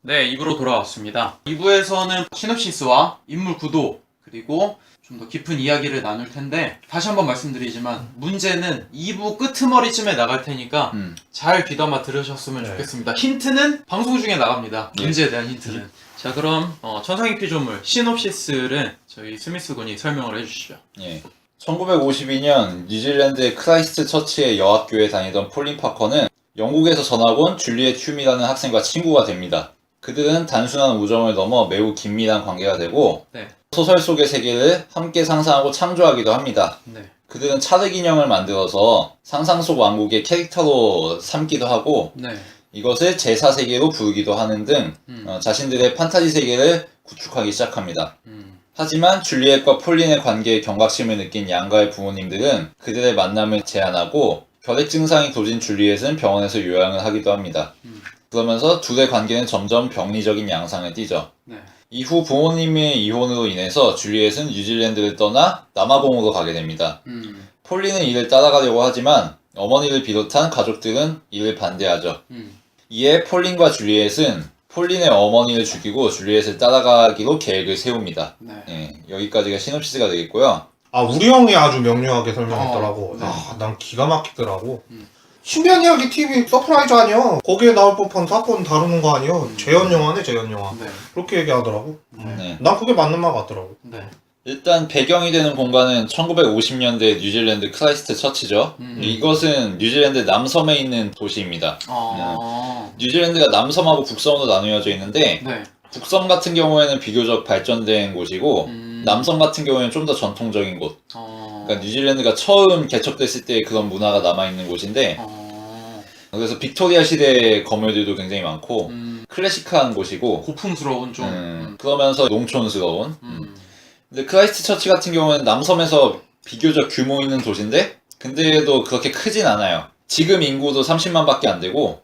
네, 2부로 돌아왔습니다. 2부에서는 시놉시스와 인물 구도 그리고 좀 더 깊은 이야기를 나눌 텐데 다시 한번 말씀드리지만 문제는 2부 끄트머리쯤에 나갈 테니까 잘 귀담아 들으셨으면 좋겠습니다. 힌트는 방송 중에 나갑니다. 문제에 대한 힌트는. 자, 그럼 천상의 피조물 시놉시스를 저희 스미스 군이 설명을 해주시죠. 예. 1952년 뉴질랜드의 크라이스트 처치의 여학교에 다니던 폴린 파커는 영국에서 전학 온 줄리엣 휴미라는 학생과 친구가 됩니다. 그들은 단순한 우정을 넘어 매우 긴밀한 관계가 되고 소설 속의 세계를 함께 상상하고 창조하기도 합니다. 그들은 차르 기념을 만들어서 상상 속 왕국의 캐릭터로 삼기도 하고 이것을 제사세계로 부르기도 하는 등 자신들의 판타지 세계를 구축하기 시작합니다. 하지만 줄리엣과 폴린의 관계에 경각심을 느낀 양가의 부모님들은 그들의 만남을 제한하고 결핵 증상이 도진 줄리엣은 병원에서 요양을 하기도 합니다. 그러면서 둘의 관계는 점점 병리적인 양상을 띠죠. 이후 부모님의 이혼으로 인해서 줄리엣은 뉴질랜드를 떠나 남아공으로 가게 됩니다. 폴린은 이를 따라가려고 하지만 어머니를 비롯한 가족들은 이를 반대하죠. 이에 폴린과 줄리엣은 폴린의 어머니를 죽이고 줄리엣을 따라가기로 계획을 세웁니다. 예, 여기까지가 시놉시스가 되겠고요. 아, 우리 형이 아주 명료하게 설명했더라고. 난 기가 막히더라고. 신비한 이야기 TV 서프라이즈 아니야. 거기에 나올 법한 사건 다루는 거 아니야. 재현 영화네, 재현 영화. 그렇게 얘기하더라고. 난 그게 맞는 말 같더라고. 일단 배경이 되는 공간은 1950년대 뉴질랜드 크라이스트 처치죠. 이것은 뉴질랜드 남섬에 있는 도시입니다. 뉴질랜드가 남섬하고 북섬으로 나누어져 있는데 북섬 같은 경우에는 비교적 발전된 곳이고 남섬 같은 경우에는 좀 더 전통적인 곳. 그러니까 뉴질랜드가 처음 개척됐을 때 그런 문화가 남아있는 곳인데 그래서 빅토리아 시대의 건물들도 굉장히 많고 클래식한 곳이고 고풍스러운 좀 그러면서 농촌스러운 근데 크라이스트 처치 같은 경우는 남섬에서 비교적 규모 있는 도시인데 근데도 그렇게 크진 않아요. 지금 인구도 30만 밖에 안 되고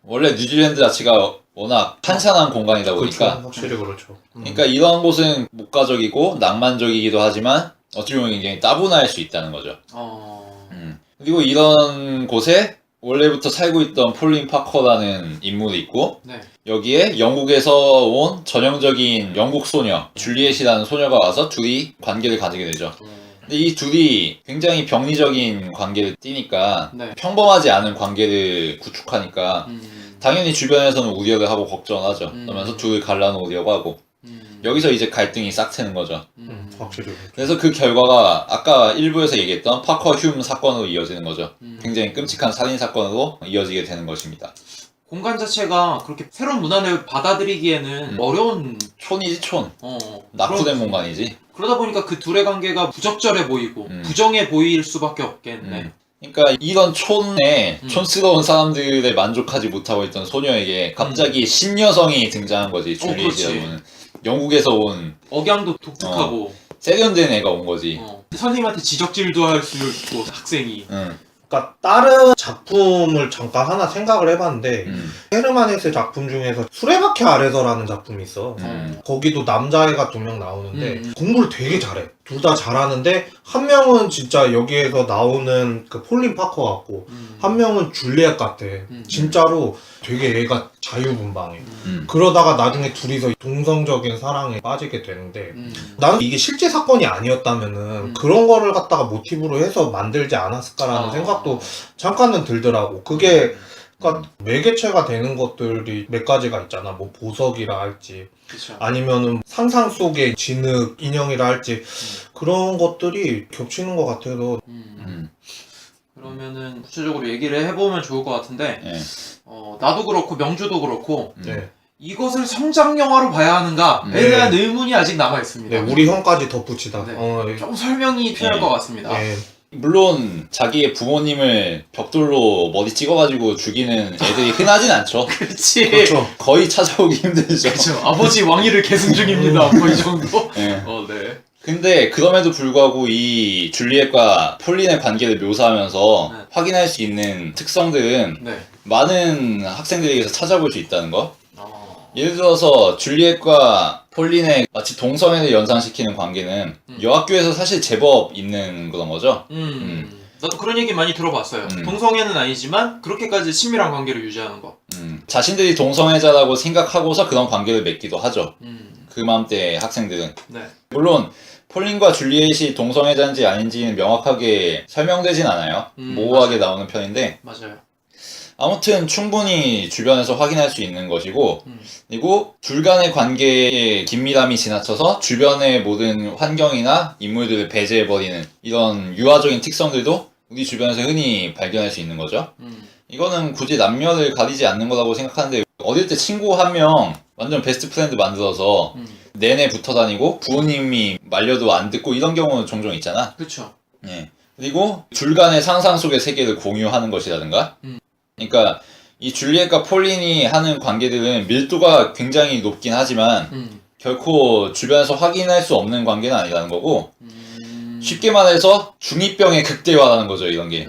원래 뉴질랜드 자체가 워낙 한산한 공간이다 보니까 그렇죠. 확실히 그렇죠. 그러니까 이런 곳은 목가적이고 낭만적이기도 하지만 어떻게 보면 굉장히 따분할 수 있다는 거죠. 그리고 이런 곳에 원래부터 살고 있던 폴린 파커라는 인물이 있고 여기에 영국에서 온 전형적인 영국 소녀 줄리엣이라는 소녀가 와서 둘이 관계를 가지게 되죠. 근데 이 둘이 굉장히 병리적인 관계를 띠니까 평범하지 않은 관계를 구축하니까 당연히 주변에서는 우려를 하고 걱정을 하죠. 그러면서 둘을 갈라놓으려고 하고 여기서 이제 갈등이 싹 트는 거죠. 확실히. 그래서 그 결과가 아까 일부에서 얘기했던 파커 휴մ 사건으로 이어지는 거죠. 굉장히 끔찍한 살인 사건으로 이어지게 되는 것입니다. 공간 자체가 그렇게 새로운 문화를 받아들이기에는 어려운 촌이지 촌. 낙후된 공간이지. 그러다 보니까 그 둘의 관계가 부적절해 보이고 부정해 보일 수밖에 없겠네. 그러니까 이런 촌에 촌스러운 사람들에 만족하지 못하고 있던 소녀에게 갑자기 신여성이 등장한 거지. 줄리엣이라고는 영국에서 온 억양도 독특하고 세련된 애가 온 거지. 선생님한테 지적질도 할 수 있고 학생이 그러니까 다른 작품을 잠깐 하나 생각을 해봤는데 헤르만 헤세 작품 중에서 수레바퀴 아래서라는 작품이 있어. 거기도 남자애가 2명 나오는데 공부를 되게 잘해. 둘 다 잘하는데 한 명은 진짜 여기에서 나오는 그 폴린 파커 같고 한 명은 줄리엣 같아. 진짜로 되게 애가 자유분방해. 그러다가 나중에 둘이서 동성적인 사랑에 빠지게 되는데 나는 이게 실제 사건이 아니었다면은 그런 거를 갖다가 모티브로 해서 만들지 않았을까라는 생각도 잠깐은 들더라고. 그게 그러니까 매개체가 되는 것들이 몇 가지가 있잖아. 뭐 보석이라 할지 아니면은 상상 속의 진흙 인형이라 할지 그런 것들이 겹치는 것 같아서 그러면은 구체적으로 얘기를 해보면 좋을 것 같은데 나도 그렇고 명주도 그렇고 이것을 성장 영화로 봐야 하는가에 대한 의문이 아직 남아 있습니다. 우리 형까지 덧붙이다. 좀 설명이 필요할 것 같습니다. 물론 자기의 부모님을 벽돌로 머리 찍어가지고 죽이는 애들이 흔하진 않죠. 그렇지. 그렇죠. 거의 찾아오기 힘들죠. 그렇죠. 아버지 왕위를 계승 중입니다. 뭐 이 정도. 네. 근데 그럼에도 불구하고 이 줄리엣과 폴린의 관계를 묘사하면서 확인할 수 있는 특성들은 많은 학생들에게서 찾아볼 수 있다는 거. 예를 들어서 줄리엣과 폴린의 마치 동성애를 연상시키는 관계는 여학교에서 사실 제법 있는 그런 거죠. 나도 그런 얘기 많이 들어봤어요. 동성애는 아니지만 그렇게까지 친밀한 관계를 유지하는 거. 자신들이 동성애자라고 생각하고서 그런 관계를 맺기도 하죠. 그 맘때 학생들은. 네. 물론 폴린과 줄리엣이 동성애자인지 아닌지는 명확하게 설명되진 않아요. 모호하게 나오는 편인데 맞아요. 아무튼 충분히 주변에서 확인할 수 있는 것이고 그리고 둘 간의 관계에 긴밀함이 지나쳐서 주변의 모든 환경이나 인물들을 배제해버리는 이런 유아적인 특성들도 우리 주변에서 흔히 발견할 수 있는 거죠. 이거는 굳이 남녀를 가리지 않는 거라고 생각하는데 어릴 때 친구 한 명 완전 베스트 프렌드 만들어서 내내 붙어 다니고 부모님이 말려도 안 듣고 이런 경우는 종종 있잖아. 그쵸. 예. 그리고 둘 간의 상상 속의 세계를 공유하는 것이라든가 그러니까 이 줄리엣과 폴린이 하는 관계들은 밀도가 굉장히 높긴 하지만 결코 주변에서 확인할 수 없는 관계는 아니라는 거고 쉽게 말해서 중2병의 극대화라는 거죠 이런 게.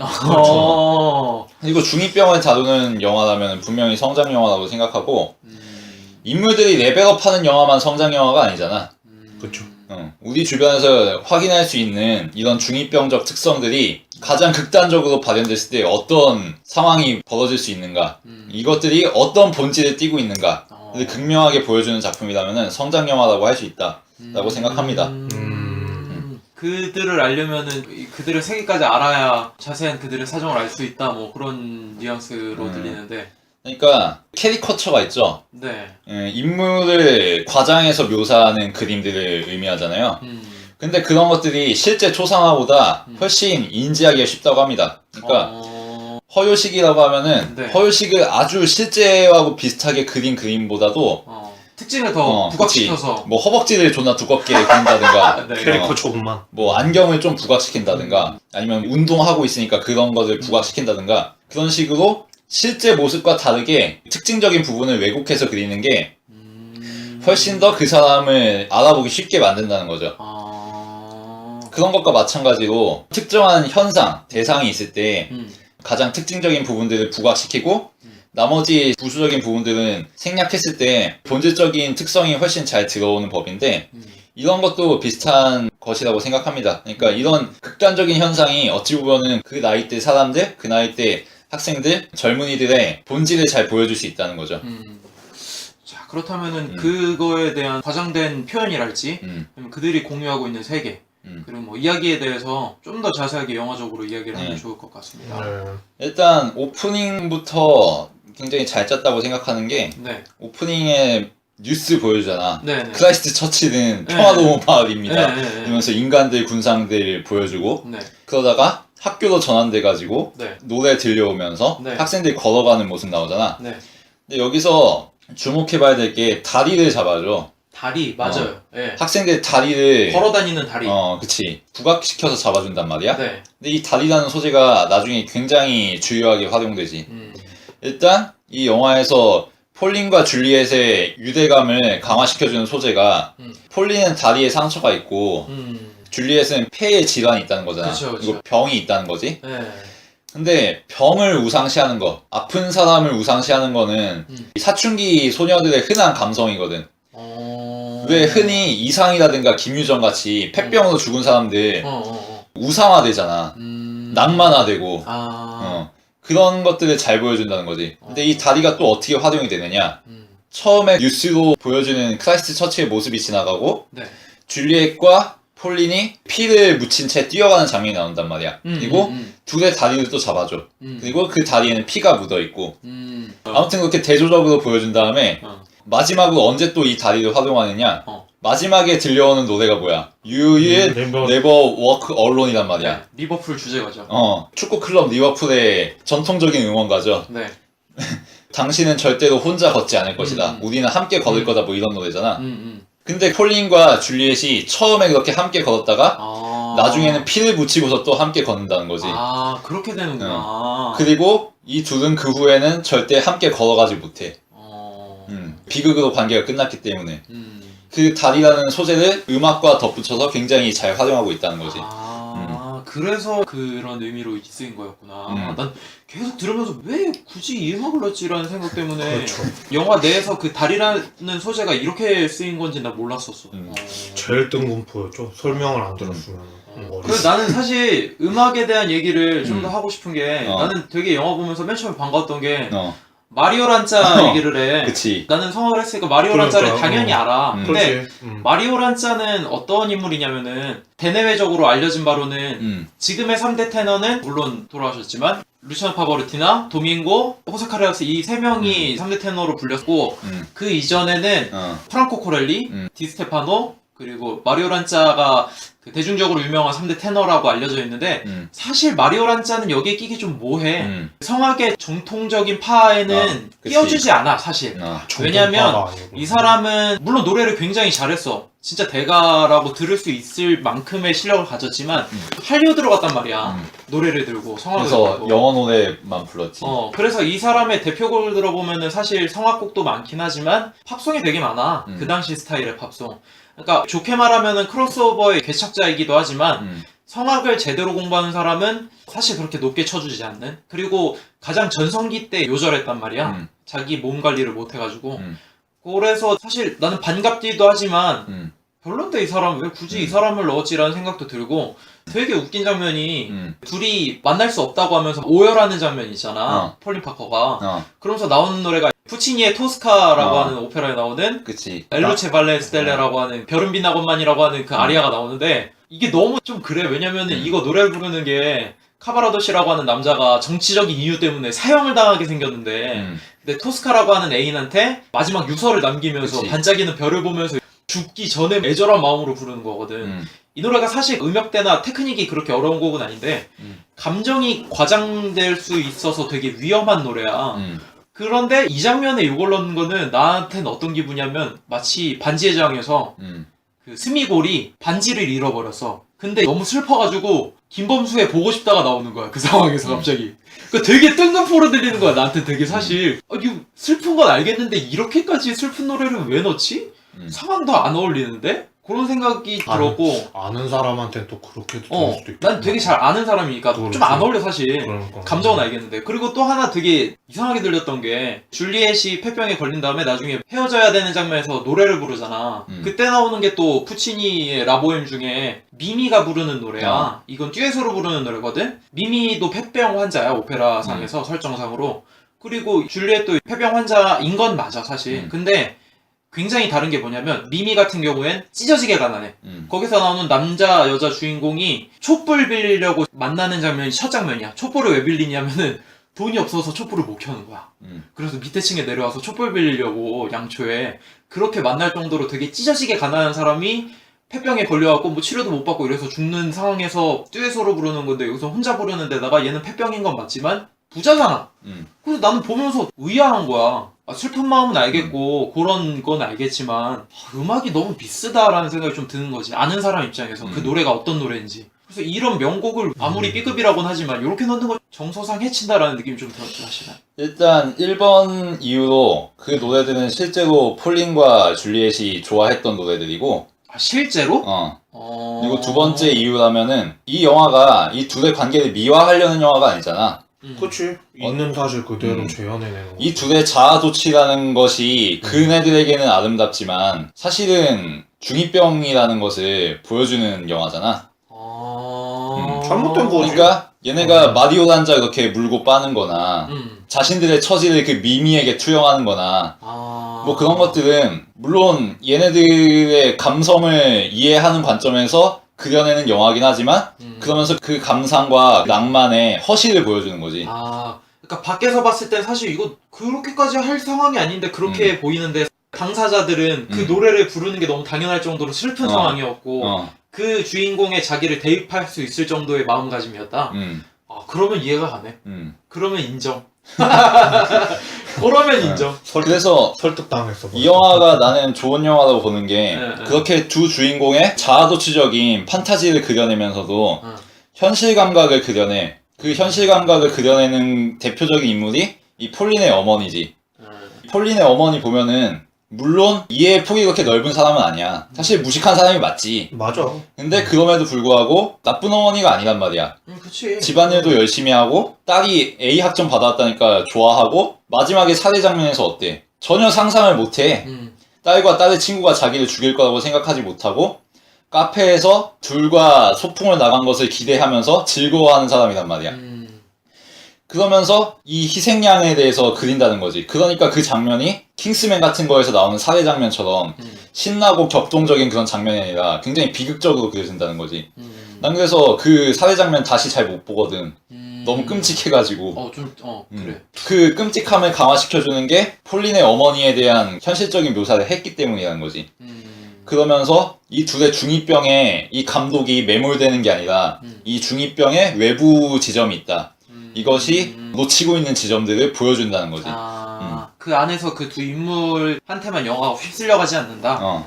그리고 중2병을 다루는 영화라면 분명히 성장 영화라고 생각하고 인물들이 레벨업하는 영화만 성장 영화가 아니잖아. 그쵸. 우리 주변에서 확인할 수 있는 이런 중2병적 특성들이 가장 극단적으로 발현됐을 때 어떤 상황이 벌어질 수 있는가 이것들이 어떤 본질을 띠고 있는가 를 극명하게 보여주는 작품이라면 성장 영화라고 할 수 있다라고 생각합니다. 그들을 알려면은 그들의 세계까지 알아야 자세한 그들의 사정을 알 수 있다 뭐 그런 뉘앙스로 들리는데 그러니까 캐리커처가 있죠. 네. 인물을 과장해서 묘사하는 그림들을 의미하잖아요. 근데 그런 것들이 실제 초상화보다 훨씬 인지하기가 쉽다고 합니다. 그러니까 허요식이라고 하면은 네. 허요식을 아주 실제하고 비슷하게 그린 그림보다도 특징을 더 부각시켜서 그치. 뭐 허벅지를 존나 두껍게 그린다든가 네. 캐릭터 조금만. 뭐 안경을 좀 부각시킨다든가 아니면 운동하고 있으니까 그런 것을 부각시킨다든가 그런 식으로 실제 모습과 다르게 특징적인 부분을 왜곡해서 그리는 게 훨씬 더 그 사람을 알아보기 쉽게 만든다는 거죠. 그런 것과 마찬가지로 특정한 현상, 대상이 있을 때 가장 특징적인 부분들을 부각시키고 나머지 부수적인 부분들은 생략했을 때 본질적인 특성이 훨씬 잘 들어오는 법인데 이런 것도 비슷한 것이라고 생각합니다. 그러니까 이런 극단적인 현상이 어찌 보면은 그 나이대 사람들, 그 나이대 학생들, 젊은이들의 본질을 잘 보여줄 수 있다는 거죠. 자 그렇다면은 그거에 대한 과장된 표현이랄지 아니면 그들이 공유하고 있는 세계 그리고 뭐 이야기에 대해서 좀 더 자세하게 영화적으로 이야기를 하면 좋을 것 같습니다. 일단 오프닝부터 굉장히 잘 짰다고 생각하는 게 네. 오프닝에 뉴스 보여주잖아. 네. 크라이스트 처치는 평화로운 마을입니다. 네. 이러면서 인간들, 군상들 보여주고 네. 그러다가 학교로 전환돼가지고 네. 노래 들려오면서 네. 학생들이 걸어가는 모습 나오잖아. 네. 근데 여기서 주목해봐야 될 게 다리를 잡아줘. 다리 맞아요. 네. 학생들 다리를 걸어다니는 다리. 그치. 부각시켜서 잡아준단 말이야. 네. 근데 이 다리라는 소재가 나중에 굉장히 주요하게 활용되지. 일단 이 영화에서 폴린과 줄리엣의 유대감을 강화시켜주는 소재가 폴린은 다리에 상처가 있고 줄리엣은 폐에 질환이 있다는 거잖아. 그쵸. 그리고 병이 있다는 거지. 네. 근데 병을 우상시하는 거, 아픈 사람을 우상시하는 거는 사춘기 소녀들의 흔한 감성이거든. 왜 흔히 이상이라든가 김유정 같이 폐병으로 죽은 사람들 우상화되잖아. 낭만화되고 그런 것들을 잘 보여준다는 거지. 근데 이 다리가 또 어떻게 활용이 되느냐. 처음에 뉴스로 보여주는 크라이스트 처치의 모습이 지나가고 네. 줄리엣과 폴린이 피를 묻힌 채 뛰어가는 장면이 나온단 말이야. 그리고 둘의 다리를 또 잡아줘. 그리고 그 다리에는 피가 묻어있고 아무튼 그렇게 대조적으로 보여준 다음에 마지막으로 언제 또 이 다리를 활용하느냐. 마지막에 들려오는 노래가 뭐야? You will never walk alone이란 말이야. 네. 리버풀 주제가죠. 축구 클럽 리버풀의 전통적인 응원가죠. 네. 당신은 절대로 혼자 걷지 않을 것이다. 우리는 함께 걸을 거다. 뭐 이런 노래잖아. 근데 폴린과 줄리엣이 처음에 그렇게 함께 걸었다가 나중에는 피를 묻히고서 또 함께 걷는다는 거지. 그렇게 되는구나. 그리고 이 둘은 그 후에는 절대 함께 걸어가지 못해. 비극으로 관계가 끝났기 때문에. 그 다리라는 소재를 음악과 덧붙여서 굉장히 잘 활용하고 있다는 거지. 그래서 그런 의미로 쓰인 거였구나. 음. 난 계속 들으면서 왜 굳이 이 음악을 넣었지라는 생각 때문에 그렇죠. 영화 내에서 그 달이라는 소재가 이렇게 쓰인 건지 난 몰랐었어. 제일 뜬금포였죠. 설명을 안 들었으면. 그래서 나는 사실 음악에 대한 얘기를 좀 더 음. 하고 싶은 게 어. 나는 되게 영화 보면서 맨 처음에 반가웠던 게 어, 마리오 란짜 어. 얘기를 해. 그치. 나는 성악을 했으니까 마리오 란짜를 그러니까, 당연히 알아. 근데 그렇지. 마리오 란짜는 어떤 인물이냐면은 대내외적으로 알려진 바로는 지금의 3대 테너는 물론 돌아가셨지만 루치아노 파버르티나 도밍고, 호세 카레라스 이 세 명이 3대 테너로 불렸고 그 이전에는 프랑코 코렐리, 디스테파노 그리고 마리오 란짜가 그 대중적으로 유명한 3대 테너라고 알려져 있는데 사실 마리오 란짜는 여기에 끼기 좀 뭐해. 성악의 정통적인 파에는 그치. 끼워주지 않아 사실. 왜냐면 이 사람은 물론 노래를 굉장히 잘했어. 진짜 대가라고 들을 수 있을 만큼의 실력을 가졌지만 할리우드로 갔단 말이야. 노래를 들고 성악을 그래서 들고. 영어 노래만 불렀지. 그래서 이 사람의 대표곡을 들어보면은 사실 성악곡도 많긴 하지만 팝송이 되게 많아. 그 당시 스타일의 팝송. 그러니까 좋게 말하면은 크로스오버의 개척자이기도 하지만 성악을 제대로 공부하는 사람은 사실 그렇게 높게 쳐주지 않는. 그리고 가장 전성기 때 요절했단 말이야. 자기 몸 관리를 못 해가지고. 그래서 사실 나는 반갑기도 하지만 별론데 이 사람 왜 굳이 이 사람을 넣었지라는 생각도 들고 되게 웃긴 장면이 둘이 만날 수 없다고 하면서 오열하는 장면이 있잖아. 폴린 파커가. 그러면서 나오는 노래가 푸치니의 토스카라고 하는 오페라에 나오는 그치. 엘루체 발레 스텔레라고 하는 별은 빛나건만이라고 하는 그 아리아가 나오는데 이게 너무 좀 그래. 왜냐면은 이거 노래 부르는 게 카바라도시라고 하는 남자가 정치적인 이유 때문에 사형을 당하게 생겼는데 근데 토스카라고 하는 애인한테 마지막 유서를 남기면서 그치. 반짝이는 별을 보면서 죽기 전에 애절한 마음으로 부르는 거거든. 이 노래가 사실 음역대나 테크닉이 그렇게 어려운 곡은 아닌데 감정이 과장될 수 있어서 되게 위험한 노래야. 그런데 이 장면에 이걸 넣는 거는 나한테는 어떤 기분이냐면 마치 반지의 제왕에서 그 스미골이 반지를 잃어버렸어. 근데 너무 슬퍼가지고 김범수의 보고 싶다가 나오는 거야. 그 상황에서 갑자기. 그 되게 뜬금포로 들리는 거야. 나한테 되게 사실 아니 슬픈 건 알겠는데 이렇게까지 슬픈 노래를 왜 넣지? 상황도 안 어울리는데? 그런 생각이 들었고 아는 사람한테 또 그렇게 들을 수도 있고. 난 되게 잘 아는 사람이니까 좀 안 어울려 사실. 그러니까. 감정은 알겠는데. 그리고 또 하나 되게 이상하게 들렸던 게 줄리엣이 폐병에 걸린 다음에 나중에 헤어져야 되는 장면에서 노래를 부르잖아. 그때 나오는 게 또 푸치니의 라보엠 중에 미미가 부르는 노래야. 이건 듀엣으로 부르는 노래거든. 미미도 폐병 환자야 오페라상에서 설정상으로. 그리고 줄리엣도 폐병 환자인 건 맞아 사실. 근데 굉장히 다른 게 뭐냐면 미미 같은 경우엔 찢어지게 가난해. 거기서 나오는 남자 여자 주인공이 촛불 빌리려고 만나는 장면이 첫 장면이야. 촛불을 왜 빌리냐면은 돈이 없어서 촛불을 못 켜는 거야. 그래서 밑에 층에 내려와서 촛불 빌리려고 양초에 그렇게 만날 정도로 되게 찢어지게 가난한 사람이 폐병에 걸려갖고 뭐 치료도 못 받고 이래서 죽는 상황에서 듀엣으로 부르는 건데 여기서 혼자 부르는 데다가 얘는 폐병인 건 맞지만 부자잖아. 그래서 나는 보면서 의아한 거야. 슬픈 마음은 알겠고 그런 건 알겠지만 음악이 너무 비싸다라는 생각이 좀 드는 거지. 아는 사람 입장에서 그 노래가 어떤 노래인지. 그래서 이런 명곡을 아무리 B급이라고는 하지만 이렇게 넣는 건 정서상 해친다라는 느낌이 좀 들었죠 사실은. 일단 1번 이유로 그 노래들은 실제로 폴린과 줄리엣이 좋아했던 노래들이고 실제로? 그리고 두 번째 이유라면은 이 영화가 이 둘의 관계를 미화하려는 영화가 아니잖아. 그치. 있는 사실 그대로 재현해내는 거. 이 둘의 자아도취라는 것이 그네들에게는 아름답지만 사실은 중2병이라는 것을 보여주는 영화잖아. 잘못된 거지. 그러니까 얘네가 마리오 란자 이렇게 물고 빠는 거나 자신들의 처지를 그 미미에게 투영하는 거나 뭐 그런 것들은 물론 얘네들의 감성을 이해하는 관점에서 그려내는 영화긴 하지만 그러면서 그 감상과 낭만의 허시를 보여주는 거지. 그러니까 밖에서 봤을 땐 사실 이거 그렇게까지 할 상황이 아닌데 그렇게 보이는데 당사자들은 그 노래를 부르는 게 너무 당연할 정도로 슬픈 상황이었고 그 주인공의 자기를 대입할 수 있을 정도의 마음가짐이었다. 그러면 이해가 가네. 그러면 인정. 그러면 인정. 그래서 설득당했어. 이 영화가 나는 좋은 영화라고 보는 게 그렇게 두 주인공의 자아도취적인 판타지를 그려내면서도 현실 감각을 그려내. 그 현실 감각을 그려내는 대표적인 인물이 이 폴린의 어머니지. 폴린의 어머니 보면은 물론 이해의 폭이 그렇게 넓은 사람은 아니야. 사실 무식한 사람이 맞지. 맞아. 근데 그럼에도 불구하고 나쁜 어머니가 아니란 말이야. 그치. 집안일도 열심히 하고 딸이 A 학점 받아왔다니까 좋아하고 마지막에 살해 장면에서 어때? 전혀 상상을 못해. 딸과 딸의 친구가 자기를 죽일 거라고 생각하지 못하고 카페에서 둘과 소풍을 나간 것을 기대하면서 즐거워하는 사람이란 말이야. 그러면서 이 희생양에 대해서 그린다는 거지. 그러니까 그 장면이 킹스맨 같은 거에서 나오는 살해 장면처럼 신나고 격동적인 그런 장면이 아니라 굉장히 비극적으로 그려진다는 거지. 난 그래서 그 살해 장면 다시 잘 못 보거든. 너무 끔찍해가지고. 그래. 그 끔찍함을 강화시켜주는 게 폴린의 어머니에 대한 현실적인 묘사를 했기 때문이라는 거지. 그러면서 이 둘의 중2병에 이 감독이 매몰되는 게 아니라 이 중2병에 외부 지점이 있다. 이것이 놓치고 있는 지점들을 보여준다는 거지. 그 안에서 그 두 인물한테만 영화가 휩쓸려가지 않는다?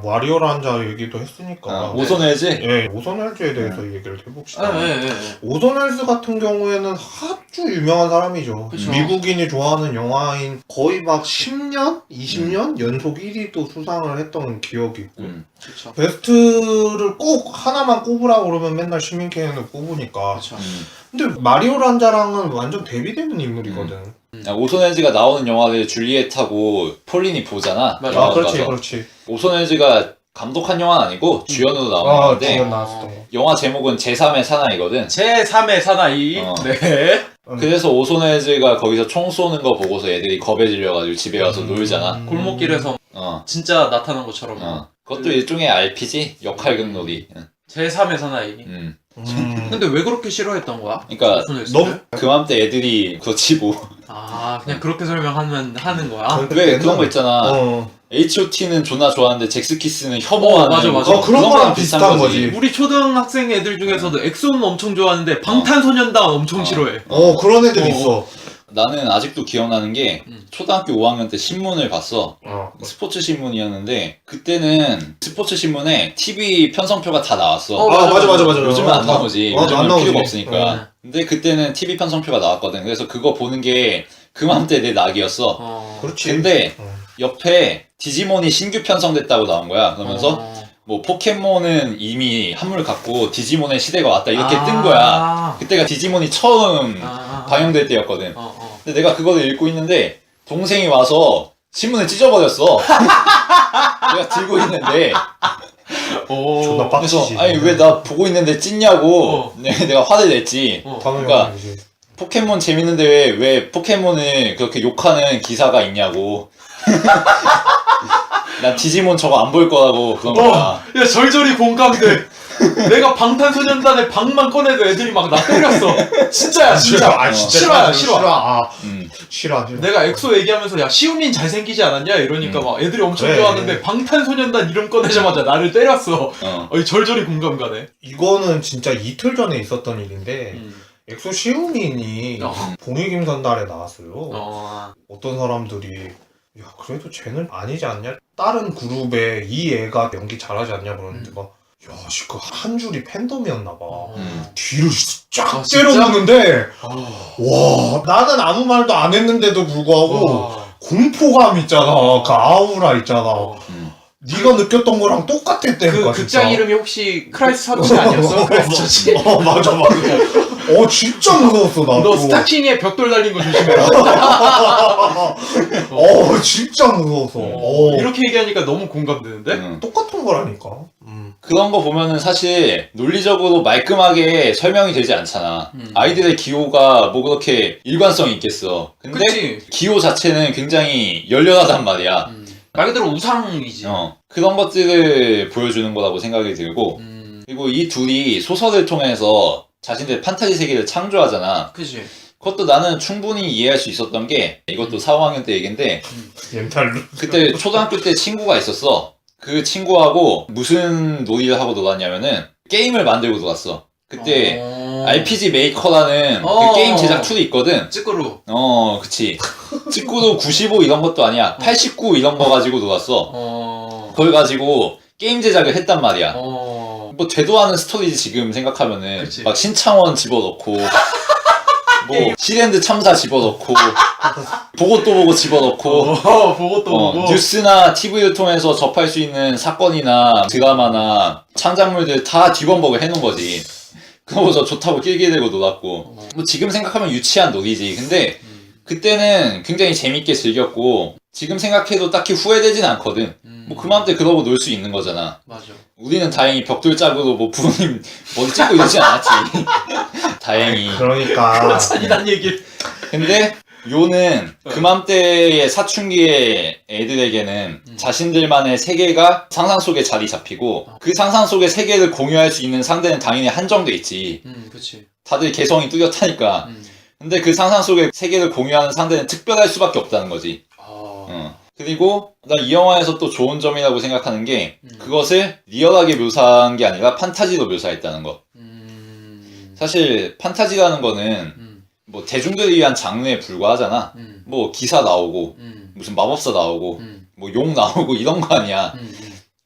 와리오 란자 얘기도 했으니까. 오손 헬즈? 예, 오손 헬즈에 대해서 얘기를 해봅시다. 네. 오손 헬즈 같은 경우에는 아주 유명한 사람이죠. 그쵸. 미국인이 좋아하는 영화인 거의 막 10년? 20년? 연속 1위도 수상을 했던 기억이 있고. 그쵸. 베스트를 꼭 하나만 꼽으라고 그러면 맨날 시민케인을 꼽으니까. 그쵸. 근데 마리오 란자랑은 완전 대비되는 인물이거든. 오손 헬즈가 나오는 영화를 줄리엣하고 폴린이 보잖아. 맞아. 아, 영화관 그렇지, 가서. 그렇지. 오손 헬즈가 감독한 영화는 아니고 주연으로 나오는 아, 건데 주연 나왔었던 거. 영화 제목은 제3의 사나이거든. 제3의 사나이. 네. 그래서 오손 헬즈가 거기서 총 쏘는 거 보고서 애들이 겁에 질려가지고 집에 가서 놀잖아. 골목길에서 진짜 나타난 것처럼. 그것도 일종의 RPG? 역할극놀이. 제3의 사나이. 근데 왜 그렇게 싫어했던 거야? 그러니까 너무 그맘때 애들이 그렇지 뭐. 그냥 그렇게 설명하면 하는 거야? 왜 그런 거 있잖아. 어. H.O.T는 존나 좋아하는데 잭스키스는 혐오하는. 맞아. 그런 거랑 비슷한 거지. 우리 초등학생 애들 중에서도 엑소는 엄청 좋아하는데 방탄소년단 엄청 싫어해. 그런 애들 있어. 나는 아직도 기억나는 게 초등학교 5학년 때 신문을 봤어. 스포츠 신문이었는데 그때는 스포츠 신문에 TV 편성표가 다 나왔어. 맞아. 요즘은 안 나오지. 안 요즘은 나오지. 필요가 없으니까. 근데 그때는 TV 편성표가 나왔거든. 그래서 그거 보는 게 그맘때 내 낙이었어. 그렇지. 근데 옆에 디지몬이 신규 편성됐다고 나온 거야. 그러면서 뭐 포켓몬은 이미 한물 갔고 디지몬의 시대가 왔다 이렇게 뜬 거야. 그때가 디지몬이 처음 방영될 때였거든. 근데 내가 그거를 읽고 있는데 동생이 와서 신문을 찢어버렸어. 내가 들고 있는데. 존나 그래서 빡치지. 아니 왜 나 보고 있는데 찢냐고 내가 화를 냈지. 그러니까 포켓몬 재밌는데 왜 포켓몬을 그렇게 욕하는 기사가 있냐고. 난 디지몬 저거 안 볼 거라고 그런 거야. 야 절절히 공감돼. 내가 방탄소년단의 방만 꺼내도 애들이 막 나 때렸어. 진짜야 진짜. 싫어. 싫어. 내가 엑소 얘기하면서 야 시우민 잘생기지 않았냐 이러니까 막 애들이 엄청 그래. 좋아하는데 방탄소년단 이름 꺼내자마자 나를 때렸어. 절절히 공감 가네. 이거는 진짜 이틀 전에 있었던 일인데 엑소 시우민이 봉익임선달에 나왔어요. 어떤 사람들이 야 그래도 쟤는 아니지 않냐? 다른 그룹에 이 애가 연기 잘하지 않냐 그러는데 막 야, 씨, 그 한 줄이 팬덤이었나봐. 뒤를 쫙 때려놓는데, 와, 나는 아무 말도 안 했는데도 불구하고, 공포감 있잖아. 그 아우라 있잖아. 네가 느꼈던 거랑 똑같았다니까. 그 극장 이름이 혹시 크라이스트 처치 아니었어? 크라이스트 처치? 맞아. 진짜 무서웠어, 나도. 너 스타킹에 벽돌 달린 거 조심해라. 진짜 무서웠어. 이렇게 얘기하니까 너무 공감되는데? 똑같은 거라니까. 그런 거 보면은 사실 논리적으로 말끔하게 설명이 되지 않잖아. 아이들의 기호가 뭐 그렇게 일관성이 있겠어. 근데 그치. 기호 자체는 굉장히 열렬하단 말이야. 말 그대로 우상이지. 그런 것들을 보여주는 거라고 생각이 들고 그리고 이 둘이 소설을 통해서 자신들의 판타지 세계를 창조하잖아. 그치. 그것도 나는 충분히 이해할 수 있었던 게 이것도 4, 5학년 때 얘긴데 멘탈로. 그때 초등학교 때 친구가 있었어. 그 친구하고 무슨 놀이를 하고 놀았냐면은 게임을 만들고 놀았어. 그때 RPG 메이커라는 그 게임 제작 툴이 있거든. 찌끄루. 그치. 찍고도 95 이런 것도 아니야. 89 이런 거 가지고 놀았어. 그걸 가지고 게임 제작을 했단 말이야. 뭐 되도 않은 스토리지 지금 생각하면은. 그치. 막 신창원 집어넣고 게임. 시랜드 참사 집어넣고 보고 또 보고 집어넣고 보고 또 보고. 뉴스나 TV를 통해서 접할 수 있는 사건이나 드라마나 창작물들 다 뒤범벅을 해놓은 거지. 그러고서 좋다고 낄낄대고 놀았고. 뭐 지금 생각하면 유치한 놀이지. 근데 그때는 굉장히 재밌게 즐겼고 지금 생각해도 딱히 후회되진 않거든. 뭐 그맘때 그러고 놀 수 있는 거잖아. 맞아. 우리는 다행히 벽돌 짝으로 뭐 부모님 머리 찍고 이러진 않았지. 다행히. 그러니까 잔인한 얘기를. 근데 요는 그맘때의 사춘기의 애들에게는 자신들만의 세계가 상상 속에 자리 잡히고 그 상상 속의 세계를 공유할 수 있는 상대는 당연히 한정돼 있지. 그치. 다들 개성이 뚜렷하니까. 근데 그 상상 속의 세계를 공유하는 상대는 특별할 수밖에 없다는 거지. 그리고 난 이 영화에서 또 좋은 점이라고 생각하는 게 그것을 리얼하게 묘사한 게 아니라 판타지로 묘사했다는 거. 사실 판타지라는 거는 뭐 대중들을 위한 장르에 불과하잖아. 뭐 기사 나오고 무슨 마법사 나오고 뭐 용 나오고 이런 거 아니야.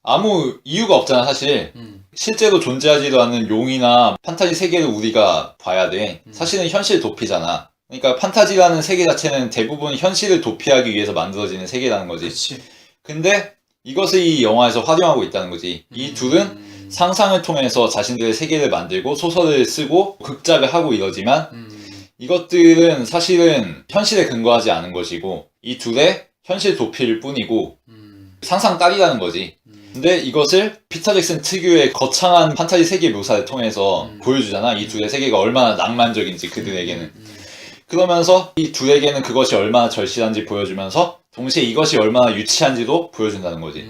아무 이유가 없잖아 사실. 실제로 존재하지도 않는 용이나 판타지 세계를 우리가 봐야 돼. 사실은 현실 도피잖아. 그러니까 판타지라는 세계 자체는 대부분 현실을 도피하기 위해서 만들어지는 세계라는 거지. 그치. 근데 이것을 이 영화에서 활용하고 있다는 거지. 이 둘은 상상을 통해서 자신들의 세계를 만들고 소설을 쓰고 극작을 하고 이러지만 이것들은 사실은 현실에 근거하지 않은 것이고 이 둘의 현실 도피일 뿐이고 상상 따리라는 거지. 근데 이것을 피터 잭슨 특유의 거창한 판타지 세계 묘사를 통해서 보여주잖아. 이 둘의 세계가 얼마나 낭만적인지 그들에게는. 그러면서 이 둘에게는 그것이 얼마나 절실한지 보여주면서 동시에 이것이 얼마나 유치한지도 보여준다는 거지.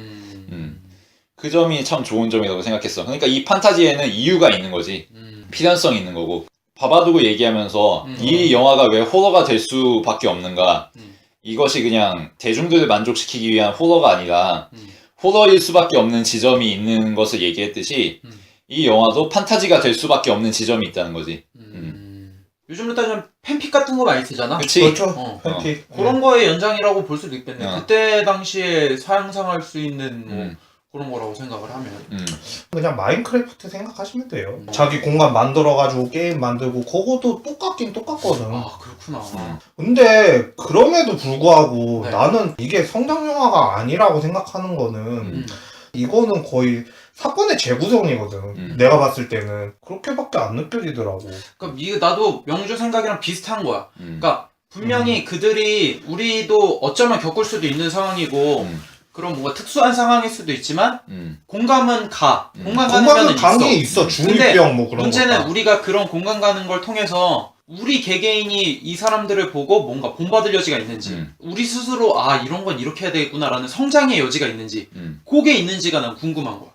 그 점이 참 좋은 점이라고 생각했어. 그러니까 이 판타지에는 이유가 있는 거지. 필연성이 있는 거고. 바바두고 얘기하면서 이 영화가 왜 호러가 될 수밖에 없는가. 이것이 그냥 대중들을 만족시키기 위한 호러가 아니라 호러일 수밖에 없는 지점이 있는 것을 얘기했듯이 이 영화도 판타지가 될 수밖에 없는 지점이 있다는 거지. 요즘으로 따지면 팬픽 같은 거 많이 쓰잖아. 그치? 그렇죠. 팬픽. 그런 거의 연장이라고 볼 수도 있겠네. 어. 그때 당시에 상상할 수 있는 뭐 그런 거라고 생각을 하면. 그냥 마인크래프트 생각하시면 돼요. 자기 공간 만들어가지고 게임 만들고 그거도 똑같긴 똑같거든. 아 그렇구나. 근데 그럼에도 불구하고 네. 나는 이게 성장 영화가 아니라고 생각하는 거는 이거는 거의 사건의 재구성이거든. 내가 봤을 때는 그렇게밖에 안 느껴지더라고. 그러니까 이게 나도 명주 생각이랑 비슷한 거야. 그러니까 분명히 그들이 우리도 어쩌면 겪을 수도 있는 상황이고 그런 뭔가 특수한 상황일 수도 있지만 공감은 가. 공감 가는 공감은 면은 간게 있어. 있어. 중2병 뭐 그런 거. 문제는 우리가 그런 공감 가는 걸 통해서 우리 개개인이 이 사람들을 보고 뭔가 본받을 여지가 있는지 우리 스스로 아 이런 건 이렇게 해야 되겠구나라는 성장의 여지가 있는지 그게 있는지가 난 궁금한 거야.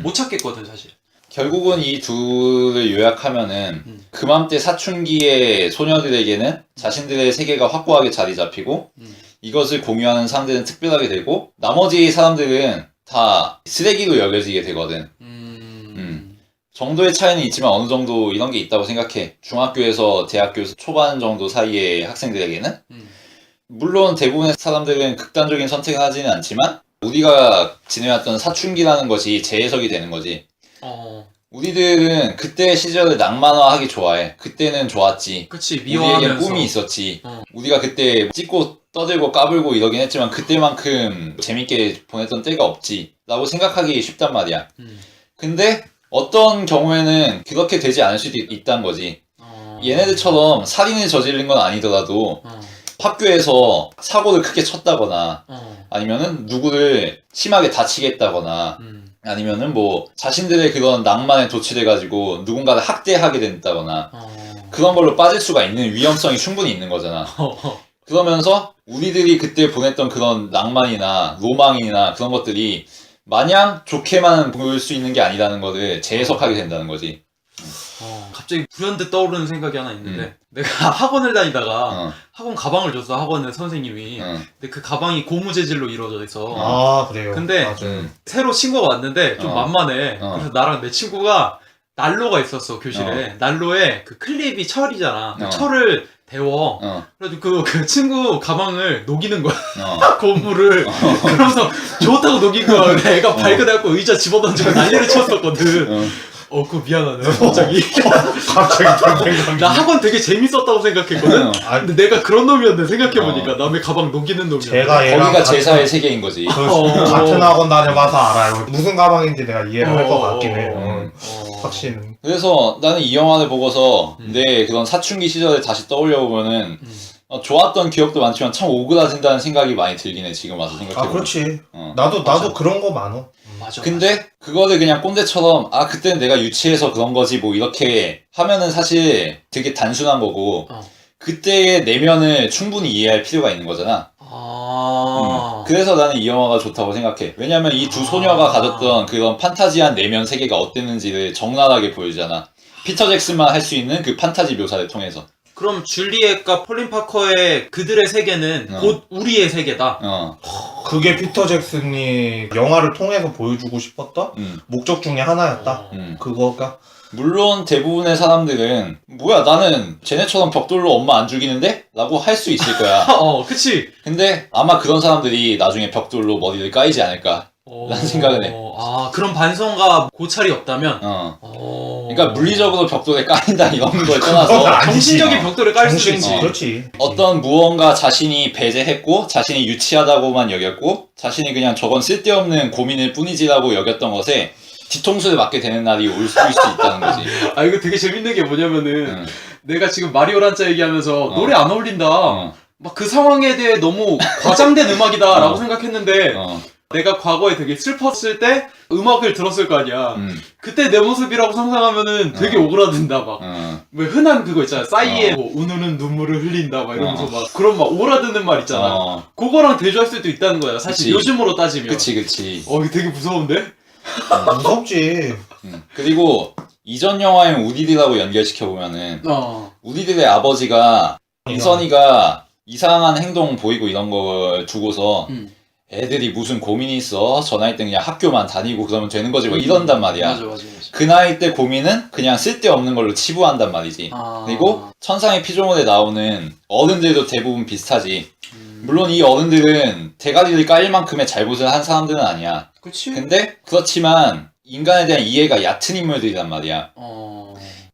못 찾겠거든 사실. 결국은 이 둘을 요약하면은 그맘때 사춘기의 소녀들에게는 자신들의 세계가 확고하게 자리 잡히고 이것을 공유하는 상대는 특별하게 되고 나머지 사람들은 다 쓰레기로 여겨지게 되거든. 정도의 차이는 있지만 어느 정도 이런 게 있다고 생각해. 중학교에서 대학교 초반 정도 사이의 학생들에게는 물론 대부분의 사람들은 극단적인 선택을 하지는 않지만 우리가 지내왔던 사춘기라는 것이 재해석이 되는 거지. 우리들은 그때 시절을 낭만화하기 좋아해. 그때는 좋았지. 그치 우리에게 미워하면서. 꿈이 있었지. 우리가 그때 찍고 떠들고 까불고 이러긴 했지만 그때만큼 재밌게 보냈던 때가 없지 라고 생각하기 쉽단 말이야. 근데 어떤 경우에는 그렇게 되지 않을 수도 있다는 거지. 얘네들처럼 살인을 저지른 건 아니더라도 학교에서 사고를 크게 쳤다거나 아니면은 누구를 심하게 다치겠다거나 아니면은 뭐 자신들의 그런 낭만에 도취돼가지고 누군가를 학대하게 된다거나 그런 걸로 빠질 수가 있는 위험성이 충분히 있는 거잖아. 그러면서 우리들이 그때 보냈던 그런 낭만이나 로망이나 그런 것들이 마냥 좋게만 보일 수 있는 게 아니라는 것을 재해석하게 된다는 거지. 갑자기 불현듯 떠오르는 생각이 하나 있는데 내가 학원을 다니다가 학원 가방을 줬어. 학원의 선생님이. 근데 그 가방이 고무 재질로 이루어져 있어. 아 그래요. 근데 맞아요. 새로 친구가 왔는데 좀 만만해. 그래서 나랑 내 친구가 난로가 있었어 교실에. 난로에 그 클립이 철이잖아. 그 철을 데워. 그래가지고 그 친구 가방을 녹이는 거야. 고무를. 그러면서 좋다고 녹인 거야. 근데 애가 발끈해갖고 의자 집어던지고 난리를 쳤었거든. 그거 미안하네 갑자기. 갑자기 든 생각이. 나 학원 되게 재밌었다고 생각했거든. 아, 근데 내가 그런 놈이었네 생각해보니까. 남의 가방 녹이는 놈이었네. 제가 얘랑 거기가 제사의 세계인 거지. 같은 학원 다녀봐서 알아요. 무슨 가방인지 내가 이해를 할 것 같긴 해요. 확실히. 그래서 나는 이 영화를 보고서 내 그런 사춘기 시절을 다시 떠올려보면은 좋았던 기억도 많지만 참 오그라진다는 생각이 많이 들긴 해, 지금 와서 생각해보면. 아, 그렇지. 나도 나도 그런 거 많어. 맞아. 근데 그거를 그냥 꼰대처럼 그때는 내가 유치해서 그런 거지 뭐 이렇게 하면은 사실 되게 단순한 거고 그때의 내면을 충분히 이해할 필요가 있는 거잖아. 그래서 나는 이 영화가 좋다고 생각해. 왜냐면 이 두 소녀가 가졌던 그런 판타지한 내면 세계가 어땠는지를 적나라하게 보여주잖아. 피터 잭슨만 할 수 있는 그 판타지 묘사를 통해서. 그럼 줄리엣과 폴린 파커의 그들의 세계는 곧 우리의 세계다. 그게 피터 잭슨이 영화를 통해서 보여주고 싶었던 목적 중에 하나였다. 그거가. 물론 대부분의 사람들은 뭐야 나는 쟤네처럼 벽돌로 엄마 안 죽이는데? 라고 할 수 있을 거야. 그치. 근데 아마 그런 사람들이 나중에 벽돌로 머리를 까이지 않을까 라는 생각은 해. 그런 반성과 고찰이 없다면 그러니까 물리적으로 벽돌에 까인다 이런 걸 떠나서 정신적인 벽돌을 깔 수도 있지. 그렇지. 어떤 무언가 자신이 배제했고 자신이 유치하다고만 여겼고 자신이 그냥 저건 쓸데없는 고민일 뿐이지라고 여겼던 것에 뒤통수를 맞게 되는 날이 올 수 있다는 거지. 이거 되게 재밌는 게 뭐냐면은 내가 지금 마리오 란짜 얘기하면서 노래 안 어울린다. 막 그 상황에 대해 너무 과장된 음악이다 라고 생각했는데 내가 과거에 되게 슬펐을 때 음악을 들었을 거 아니야. 그때 내 모습이라고 상상하면은 되게 오그라든다 막. 왜 흔한 그거 있잖아. 싸이의 뭐 우누는 눈물을 흘린다 막 이러면서 막 그런 막 오라드는 말 있잖아. 그거랑 대조할 수도 있다는 거야. 사실 그치. 요즘으로 따지면. 그치. 이거 되게 무서운데? 무섭지. 그리고 이전 영화인 우디디라고 연결시켜보면은 우디디의 아버지가 인선이가 이상한 행동 보이고 이런 걸 두고서 애들이 무슨 고민이 있어? 저 나이 때 그냥 학교만 다니고 그러면 되는 거지 뭐 이런단 말이야. 맞아. 그 나이 때 고민은 그냥 쓸데없는 걸로 치부한단 말이지. 그리고 천상의 피조물에 나오는 어른들도 대부분 비슷하지. 물론 이 어른들은 대가리를 깔 만큼의 잘못을 한 사람들은 아니야. 그치? 근데 그렇지만 인간에 대한 이해가 얕은 인물들이란 말이야.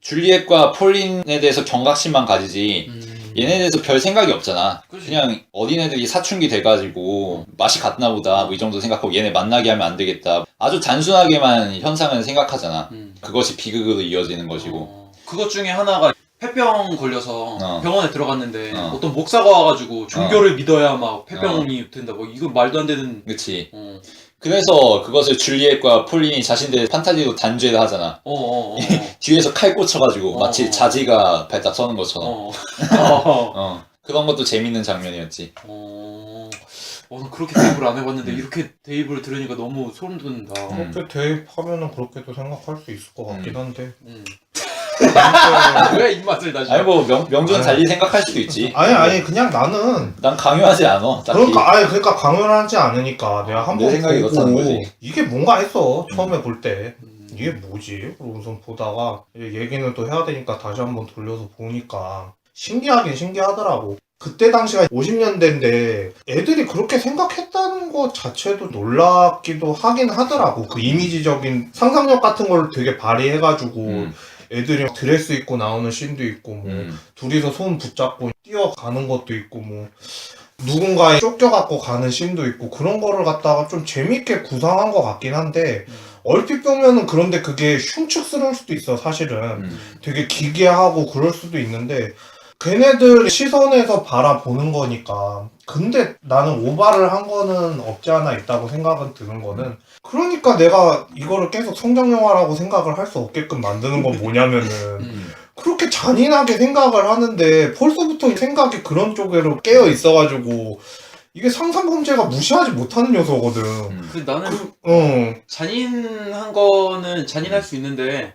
줄리엣과 폴린에 대해서 경각심만 가지지 얘네에 대해서 별 생각이 없잖아. 그치. 그냥 어린애들이 사춘기 돼가지고 맛이 갔나 보다 뭐 이 정도 생각하고 얘네 만나게 하면 안 되겠다. 아주 단순하게만 현상을 생각하잖아. 그것이 비극으로 이어지는 것이고. 그것 중에 하나가 폐병 걸려서 병원에 들어갔는데 어떤 목사가 와가지고 종교를 믿어야 막 폐병이 된다. 뭐 이거 말도 안 되는. 그치. 그래서 그것을 줄리엣과 폴린이 자신들의 판타지로 단죄를 하잖아. 뒤에서 칼 꽂혀가지고 마치 자지가 발딱 서는 것처럼. 그런 것도 재밌는 장면이었지. 그렇게 대입을 안 해봤는데 이렇게 대입을 들으니까 너무 소름 돋는다. 그렇게 대입하면은 그렇게도 생각할 수 있을 것 같긴 한데. 왜 입맛을 다시? 아니 뭐 명준 달리 생각할 수도 있지. 아니 그냥 나는 난 강요하지 않아. 딱히. 그러니까 강요를 하지 않으니까 내가 한번 내 생각이 그렇다는 거지. 이게 뭔가 했어 처음에 볼 때. 이게 뭐지? 그러고서 보다가 얘기는 또 해야 되니까 다시 한번 돌려서 보니까 신기하긴 신기하더라고. 그때 당시가 50년대인데 애들이 그렇게 생각했다는 것 자체도 놀랍기도 하긴 하더라고. 그 이미지적인 상상력 같은 걸 되게 발휘해가지고 애들이 드레스 입고 나오는 씬도 있고 뭐 둘이서 손 붙잡고 뛰어가는 것도 있고 뭐 누군가에 쫓겨갖고 가는 씬도 있고 그런 거를 갖다가 좀 재밌게 구상한 것 같긴 한데 얼핏 보면은 그런데 그게 흉측스러울 수도 있어 사실은. 되게 기괴하고 그럴 수도 있는데 걔네들 시선에서 바라보는 거니까. 근데 나는 오바를 한 거는 없지 않아 있다고 생각은 드는 거는 그러니까 내가 이거를 계속 성장영화라고 생각을 할 수 없게끔 만드는 건 뭐냐면은 그렇게 잔인하게 생각을 하는데 벌써부터 생각이 그런 쪽으로 깨어 있어가지고 이게 상상범죄가 무시하지 못하는 요소거든. 나는 잔인한 거는 잔인할 수 있는데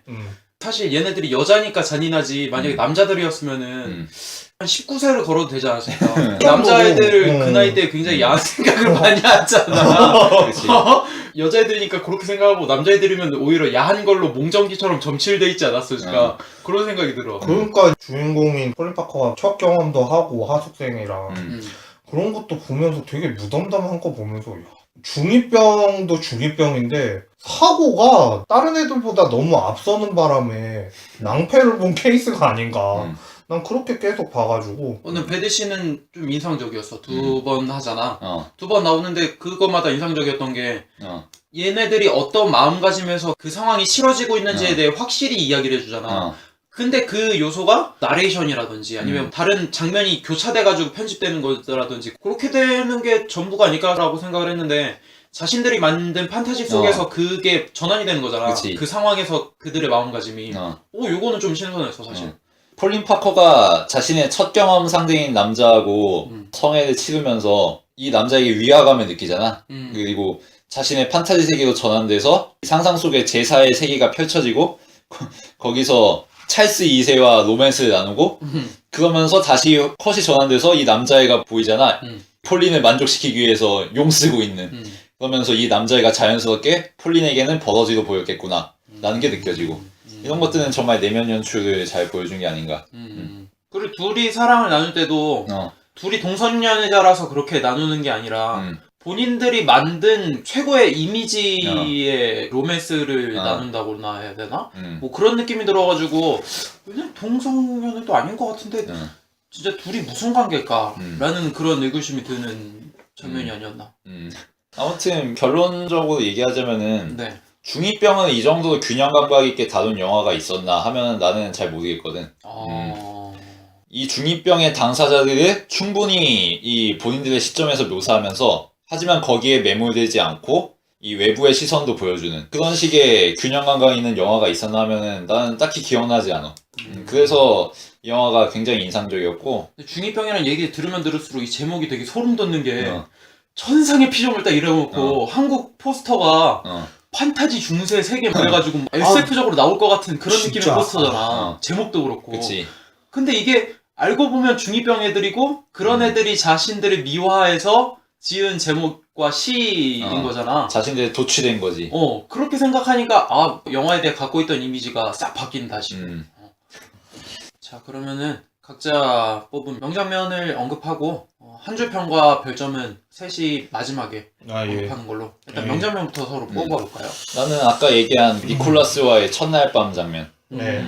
사실 얘네들이 여자니까 잔인하지. 만약에 남자들이었으면은 한 19세를 걸어도 되지 않았을까. 남자애들 그 나이 때 굉장히 야한 생각을 많이 하잖아. 그치. 여자애들이니까 그렇게 생각하고 남자애들이면 오히려 야한 걸로 몽정기처럼 점칠돼 있지 않았을까. 그런 생각이 들어. 그러니까 주인공인 폴린 파커가 첫 경험도 하고 하숙생이랑 그런 것도 보면서 되게 무덤덤한 거 보면서 야, 중2병도 중2병인데 사고가 다른 애들보다 너무 앞서는 바람에 낭패를 본 케이스가 아닌가. 난 그렇게 계속 봐가지고. 오늘 배드 씨는 좀 인상적이었어. 두 번 하잖아. 어. 두 번 나오는데 그거마다 인상적이었던 게 어. 얘네들이 어떤 마음가짐에서 그 상황이 싫어지고 있는지에 어. 대해 확실히 이야기를 해주잖아. 어. 근데 그 요소가 나레이션이라든지 아니면 음. 다른 장면이 교차돼가지고 편집되는 거라든지 그렇게 되는 게 전부가 아닐까라고 생각을 했는데 자신들이 만든 판타지 속에서 그게 전환이 되는 거잖아. 그치. 그 상황에서 그들의 마음가짐이. 어. 요거는 좀 신선했어 사실. 폴린 파커가 자신의 첫 경험 상대인 남자하고 성애를 치르면서 이 남자에게 위화감을 느끼잖아. 그리고 자신의 판타지 세계로 전환돼서 상상 속의 제사의 세계가 펼쳐지고 거기서 찰스 2세와 로맨스를 나누고 그러면서 다시 컷이 전환돼서 이 남자애가 보이잖아. 폴린을 만족시키기 위해서 용 쓰고 있는. 그러면서 이 남자애가 자연스럽게 폴린에게는 버러지로 보였겠구나 라는 게 느껴지고 이런 것들은 정말 내면 연출을 잘 보여준 게 아닌가. 그리고 둘이 사랑을 나눌 때도 둘이 동성연애자라서 그렇게 나누는 게 아니라 본인들이 만든 최고의 이미지의 로맨스를 나눈다고나 해야 되나? 뭐 그런 느낌이 들어가지고 그냥 동성연애도 아닌 것 같은데 진짜 둘이 무슨 관계일까? 라는 그런 의구심이 드는 장면이 아니었나? 아무튼 결론적으로 얘기하자면은 네. 중2병은 이 정도로 균형 감각 있게 다룬 영화가 있었나 하면 나는 잘 모르겠거든. 이 중2병의 당사자들을 충분히 이 본인들의 시점에서 묘사하면서 하지만 거기에 매몰되지 않고 이 외부의 시선도 보여주는 그런 식의 균형 감각 있는 영화가 있었나 하면은 나는 딱히 기억나지 않아. 그래서 이 영화가 굉장히 인상적이었고 중2병이라는 얘기 들으면 들을수록 이 제목이 되게 소름 돋는 게 천상의 피조물 딱 이래놓고 한국 포스터가 판타지 중세 세계 그래가지고 SF적으로 나올 것 같은 그런 진짜. 느낌의 포스터잖아. 제목도 그렇고. 그치. 근데 이게 알고 보면 중2병 애들이고 그런 애들이 자신들을 미화해서 지은 제목과 시인 거잖아. 자신들이 도취된 거지. 그렇게 생각하니까 영화에 대해 갖고 있던 이미지가 싹 바뀐다 싶어. 자, 그러면은 각자 뽑은 명장면을 언급하고 한 줄 평과 별점은 셋이 마지막에 언급하는 걸로. 일단 명장면부터 서로 뽑아볼까요? 나는 아까 얘기한 니콜라스와의 첫날 밤 장면. 네.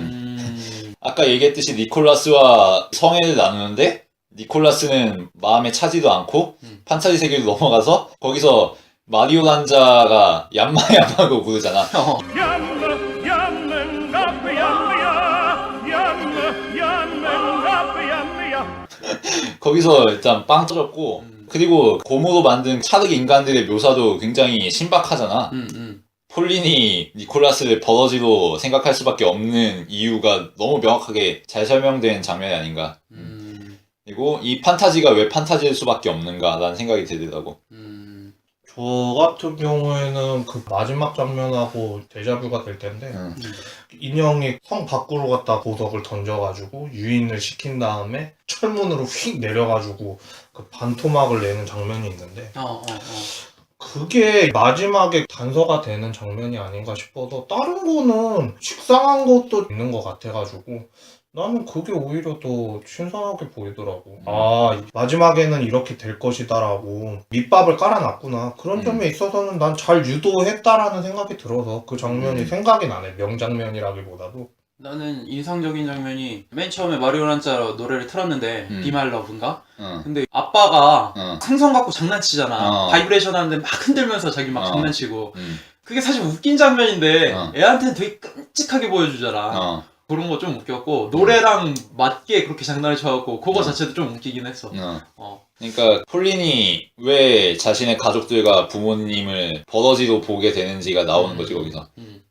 아까 얘기했듯이 니콜라스와 성애를 나누는데 니콜라스는 마음에 차지도 않고 판타지 세계로 넘어가서 거기서 마리오 단자가 얌마얌마고 부르잖아. 거기서 일단 빵 터졌고 그리고 곰으로 만든 차르 인간들의 묘사도 굉장히 신박하잖아. 폴린이 니콜라스를 버러지로 생각할 수밖에 없는 이유가 너무 명확하게 잘 설명된 장면이 아닌가. 그리고 이 판타지가 왜 판타지일 수밖에 없는가라는 생각이 들더라고. 저 같은 경우에는 그 마지막 장면하고 데자뷰가 될 텐데 인형이 성 밖으로 갔다 보석을 던져가지고 유인을 시킨 다음에 철문으로 휙 내려가지고 그 반토막을 내는 장면이 있는데 그게 마지막에 단서가 되는 장면이 아닌가 싶어서 다른 거는 식상한 것도 있는 것 같아가지고 나는 그게 오히려 더 신선하게 보이더라고. 마지막에는 이렇게 될 것이다라고 밑밥을 깔아놨구나. 그런 점에 있어서는 난 잘 유도했다라는 생각이 들어서 그 장면이 생각이 나네. 명장면이라기보다도. 나는 인상적인 장면이 맨 처음에 마리오 란자 노래를 틀었는데 Be My Love인가? 근데 아빠가 생선 갖고 장난치잖아. 바이브레이션 하는데 막 흔들면서 자기 막 장난치고 그게 사실 웃긴 장면인데 애한테는 되게 끔찍하게 보여주잖아. 그런 거 좀 웃겼고 노래랑 맞게 그렇게 장난을 쳐갖고 그거 자체도 좀 웃기긴 했어. 그러니까 폴린이 왜 자신의 가족들과 부모님을 버러지로 보게 되는지가 나오는 거지 거기서.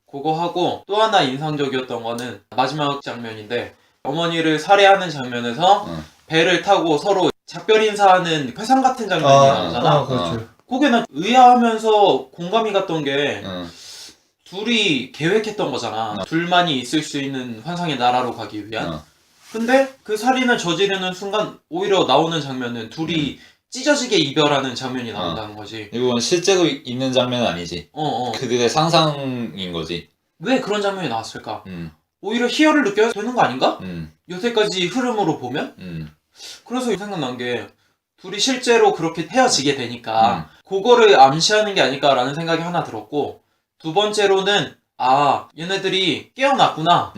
그거 하고 또 하나 인상적이었던 거는 마지막 장면인데 어머니를 살해하는 장면에서 배를 타고 서로 작별 인사하는 회상 같은 장면이 나오잖아. 그렇지. 그게 난 의아하면서 공감이 갔던 게 둘이 계획했던 거잖아. 둘만이 있을 수 있는 환상의 나라로 가기 위한. 근데 그 살인을 저지르는 순간 오히려 나오는 장면은 둘이 찢어지게 이별하는 장면이 나온다는 거지. 이건 실제로 있는 장면은 아니지. 그들의 상상인 거지. 왜 그런 장면이 나왔을까? 오히려 희열을 느껴야 되는 거 아닌가? 여태까지 흐름으로 보면? 그래서 생각난 게 둘이 실제로 그렇게 헤어지게 되니까 그거를 암시하는 게 아닐까라는 생각이 하나 들었고, 두 번째로는 얘네들이 깨어났구나.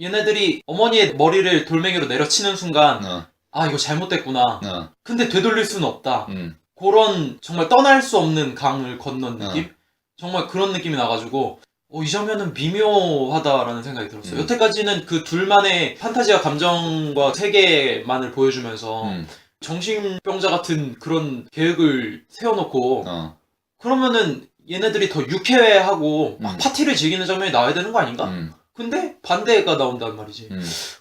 얘네들이 어머니의 머리를 돌멩이로 내려치는 순간 이거 잘못됐구나. 근데 되돌릴 수는 없다. 그런 정말 떠날 수 없는 강을 건넌 느낌? 정말 그런 느낌이 나가지고 이 장면은 미묘하다라는 생각이 들었어요. 여태까지는 그 둘만의 판타지와 감정과 세계만을 보여주면서 정신병자 같은 그런 계획을 세워놓고 그러면은 얘네들이 더 유쾌하고 막 파티를 즐기는 장면이 나와야 되는 거 아닌가? 근데 반대가 나온단 말이지.